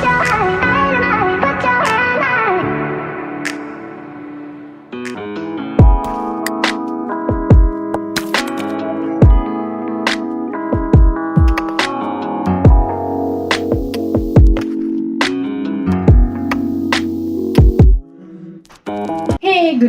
Good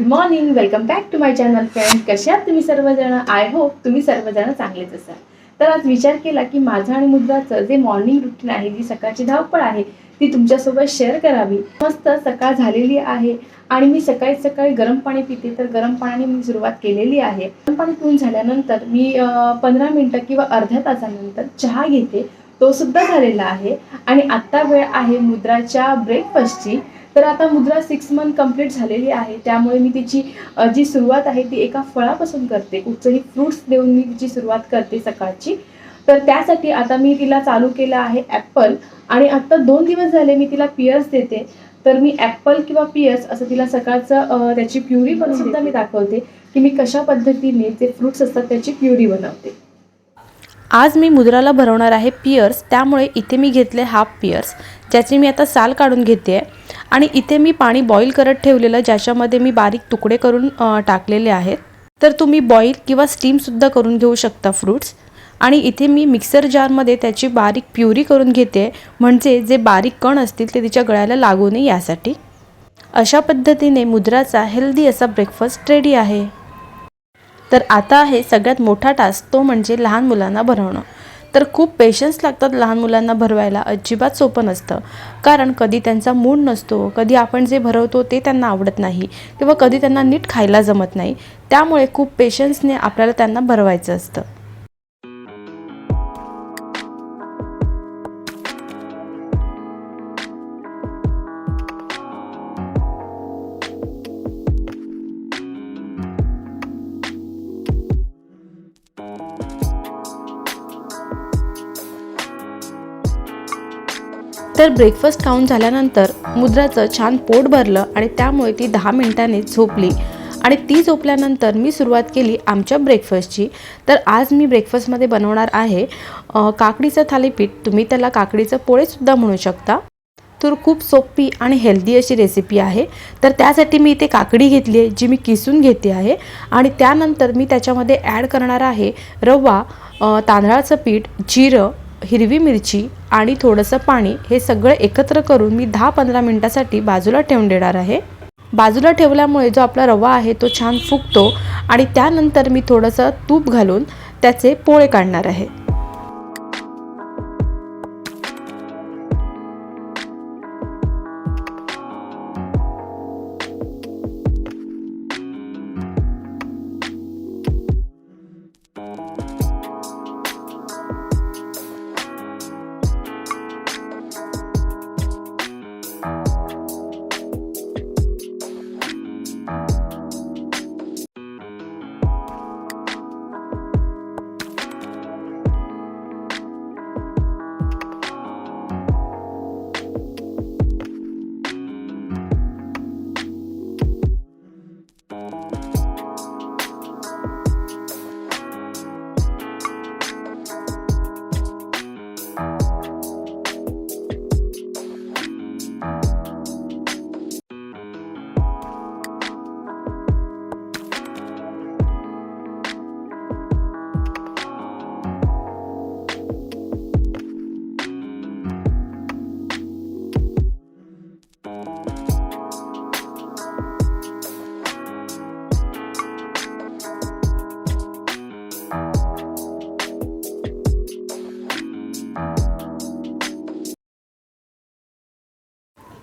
morning, welcome back to my channel friends. कशा आहात तुम्ही सर्वजण? आय होप तुम्ही सर्वजण चांगलेच असाल. तर आज विचार केला की माझं आणि मुद्राचं जे मॉर्निंग रुटीन आहे, जी सकाळची धावपळ आहे, ती तुमच्यासोबत शेअर करावी. मस्त सकाळ झालेली आहे आणि मी सकाळी गरम पाणी पिते. तर गरम पाण्याने मी सुरुवात केलेली आहे. गरम पाणी पिऊन झाल्यानंतर मी 15 मिनिटं किंवा अर्ध्या तासानंतर चहा घेते. तो सुद्धा झालेला आहे आणि आत्ता वेळ आहे मुद्राच्या ब्रेकफास्टची. तर आता मुद्रा 6 मंथ कंप्लीट झालेली आहे, त्यामुळे मी तिची जी सुरुवात आहे ती एका फळापासून करते. कुठचंही फ्रूट्स देऊन मी तिची सुरुवात करते सकाळची. तर त्यासाठी आता मी तिला चालू केलं आहे ॲपल, आणि आत्ता 2 दिवस झाले मी तिला पियर्स देते. तर मी ॲपल किंवा पियर्स असं तिला सकाळचं त्याची प्युरी बनवून सुद्धा मी दाखवते की मी कशा पद्धतीने जे फ्रूट्स असतात त्याची प्युरी बनवते. आज मी मुद्राला भरवणार आहे पियर्स, त्यामुळे इथे मी घेतले हाफ पियर्स, ज्याची मी आता साल काढून घेते आहे. आणि इथे मी पाणी बॉईल करत ठेवलेलं, ज्याच्यामध्ये मी बारीक तुकडे करून टाकलेले आहेत. तर तुम्ही बॉईल किंवा स्टीमसुद्धा करून घेऊ शकता फ्रूट्स. आणि इथे मी मिक्सर जारमध्ये त्याची बारीक प्युरी करून घेते, म्हणजे जे बारीक कण असतील ते तिच्या गळ्याला लागू नये यासाठी. अशा पद्धतीने मुद्राचा हेल्दी असा ब्रेकफास्ट रेडी आहे. तर आता आहे सगळ्यात मोठा टास्क, तो म्हणजे लहान मुलांना भरवणं. तर खूप पेशन्स लागतात लहान मुलांना भरवायला, अजिबात सोपं नसतं. कारण कधी त्यांचा मूड नसतो, कधी आपण जे भरवतो ते त्यांना आवडत नाही, किंवा कधी त्यांना नीट खायला जमत नाही. त्यामुळे खूप पेशन्सने आपल्याला त्यांना भरवायचं असतं. तर ब्रेकफास्ट खाऊन झाल्यानंतर मुद्राचं छान पोट भरलं आणि त्यामुळे ती 10 मिनिटांनी झोपली. आणि ती झोपल्यानंतर मी सुरुवात केली आमच्या ब्रेकफास्टची. तर आज मी ब्रेकफास्टमध्ये बनवणार आहे काकडीचं थालीपीठ. तुम्ही त्याला काकडीचं पोळेसुद्धा म्हणू शकता. तर खूप सोपी आणि हेल्दी अशी रेसिपी आहे. तर त्यासाठी मी इथे काकडी घेतली आहे, जी मी किसून घेते आहे. आणि त्यानंतर मी त्याच्यामध्ये ॲड करणार आहे रवा, तांदळाचं पीठ, जिरं, हिरवी मिरची आणि थोडंसं पाणी. हे सगळं एकत्र करून मी 10-15 मिनिटासाठी बाजूला ठेवून देणार आहे. बाजूला ठेवल्यामुळे जो आपला रवा आहे तो छान फुगतो. आणि त्यानंतर मी थोडंसं तूप घालून त्याचे पोळे काढणार आहे.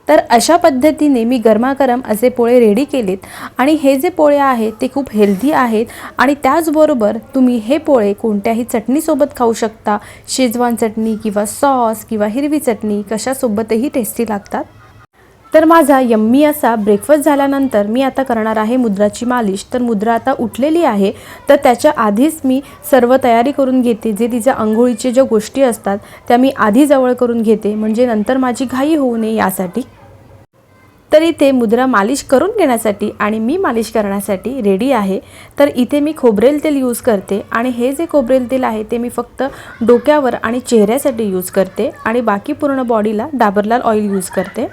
तर अशा पद्धतीने मी गरमागरम असे पोळे रेडी केलेत. आणि हे जे पोळे आहेत ते खूप हेल्दी आहेत. आणि त्याचबरोबर तुम्ही हे पोळे कोणत्याही चटणीसोबत खाऊ शकता. शेजवान चटणी किंवा सॉस किंवा हिरवी चटणी कशासोबतही टेस्टी लागतात. तर माझा यम्मी असा ब्रेकफास्ट झाल्यानंतर मी आता करणार आहे मुद्राची मालिश. तर मुद्रा आता उठलेली आहे, तर त्याच्या आधीच मी सर्व तयारी करून घेते. जे तिच्या अंघोळीचे ज्या गोष्टी असतात त्या मी आधी जवळ करून घेते, म्हणजे नंतर माझी घाई होऊ नये यासाठी. तर इथे मुद्रा मालिश करून घेण्यासाठी आणि मी मालिश करण्यासाठी रेडी आहे. तर इथे मी खोबरेल तेल यूज करते आणि हे जे खोबरेल तेल आहे ते मी फक्त डोक्यावर आणि चेहऱ्यासाठी यूज करते आणि बाकी पूर्ण बॉडीला डाबर लाल ऑइल यूज करते.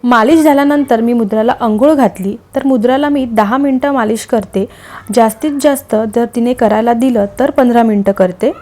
मालिश झाल्यानंतर मी मुद्राला अंघोळ घातली. तर मुद्राला मी 10 मिनटं मालिश करते. जास्तीत जास्त जर तिने करायला दिलं तर 15 मिनटं करते.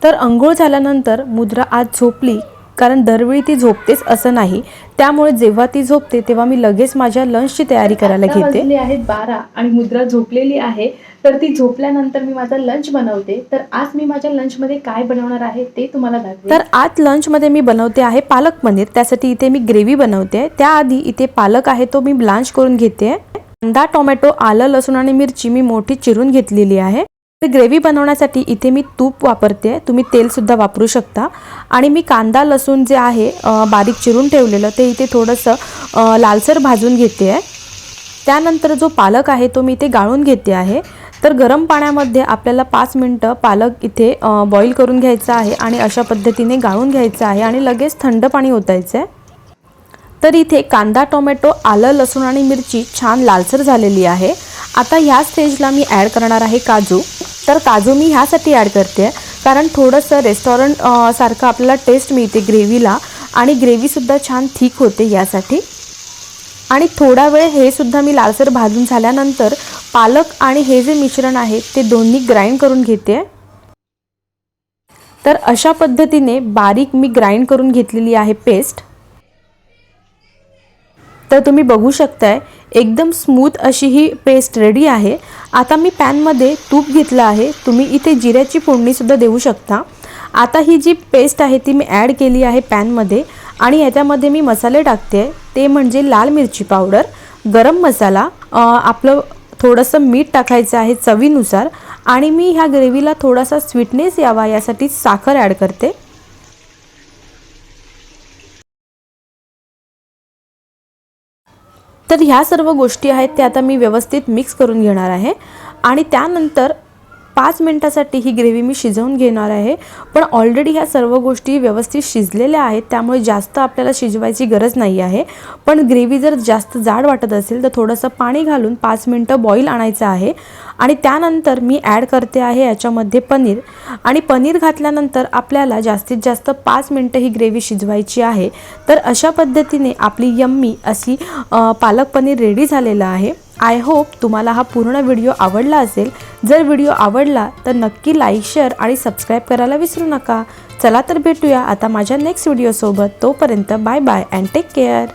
तर अंघोळ झाल्यानंतर मुद्रा आज झोपली, कारण दरवेळी ती झोपतेच असं नाही. त्यामुळे जेव्हा ती झोपते तेव्हा मी लगेच माझ्या लंचची तयारी करायला घेते. वाजले आहेत 12 आणि मुद्रा झोपलेली आहे. तर ती झोपल्यानंतर मी माझा लंच बनवते. तर आज मी माझ्या लंचमध्ये काय बनवणार आहे ते तुम्हाला दाखवेन. तर आज लंचमध्ये मी बनवते आहे पालक पनीर. त्यासाठी इथे मी ग्रेव्ही बनवते. त्याआधी इथे पालक आहे तो मी ब्लांच करून घेते. कांदा, टोमॅटो, आलं, लसूण आणि मिरची मी मोठी चिरून घेतलेली आहे. तर ग्रेव्ही बनवण्यासाठी इथे मी तूप वापरते. तुम्ही तेल सुद्धा वापरू शकता. आणि मी कांदा, लसूण जे आहे बारीक चिरून ठेवलेलं ते इथे थोडंसं लालसर भाजून घेते आहे. त्यानंतर जो पालक आहे तो मी इथे गाळून घेते आहे. तर गरम पाण्यामध्ये आपल्याला 5 मिनटं पालक इथे बॉईल करून घ्यायचा आहे आणि अशा पद्धतीने गाळून घ्यायचं आहे आणि लगेच थंड पाणी ओतायचं आहे. तर इथे कांदा, टोमॅटो, आलं, लसूण आणि मिरची छान लालसर झालेली आहे. आता ह्या स्टेजला मी ॲड करणार आहे काजू. तर काजू मी ह्यासाठी ॲड करते कारण थोडंसं रेस्टॉरंट सारखं आपल्याला टेस्ट मिळते ग्रेव्हीला आणि ग्रेव्हीसुद्धा छान थिक होते यासाठी. आणि थोडा वेळ हे सुद्धा मी लालसर भाजून झाल्यानंतर पालक आणि हे जे मिश्रण आहे ते दोन्ही ग्राइंड करून घेते. तर अशा पद्धतीने बारीक मी ग्राइंड करून घेतलेली आहे पेस्ट. तर तुम्ही बघू शकताय एकदम स्मूथ अशी ही पेस्ट रेडी आहे. आता मी पॅनमध्ये तूप घेतलं आहे. तुम्ही इथे जिऱ्याची फोडणीसुद्धा देऊ शकता. आता ही जी पेस्ट आहे ती मी ॲड केली आहे पॅनमध्ये आणि याच्यामध्ये मी मसाले टाकते. ते म्हणजे लाल मिरची पावडर, गरम मसाला, आपलं थोडंसं मीठ टाकायचं आहे चवीनुसार आणि मी ह्या ग्रेव्हीला थोडासा स्वीटनेस यावा यासाठी साखर ॲड करते. तर ह्या सर्व गोष्टी आहेत त्या आता मी व्यवस्थित मिक्स करून घेणार आहे आणि त्यानंतर 5 मिनिटासाठी ही ग्रेव्ही मी शिजवून घेणार आहे. पण ऑलरेडी ह्या सर्व गोष्टी व्यवस्थित शिजलेल्या आहेत त्यामुळे जास्त आपल्याला शिजवायची गरज नाही आहे. पण ग्रेव्ही जर जास्त जाड वाटत असेल तर थोडंसं पाणी घालून 5 मिनिटं बॉईल आणायचं आहे. आणि त्यानंतर मी ॲड करते आहे याच्यामध्ये पनीर आणि पनीर घातल्यानंतर आपल्याला जास्तीत जास्त 5 मिनिटं ही ग्रेव्ही शिजवायची आहे. तर अशा पद्धतीने आपली यम्मी अशी पालक पनीर रेडी झालेलं आहे. आय होप तुम्हाला हा पूर्ण व्हिडिओ आवडला असेल. जर व्हिडिओ आवडला तर नक्की लाईक, शेअर आणि सबस्क्राईब करायला विसरू नका. चला तर भेटूया आता माझ्या नेक्स्ट व्हिडिओसोबत. तोपर्यंत bye bye and take care.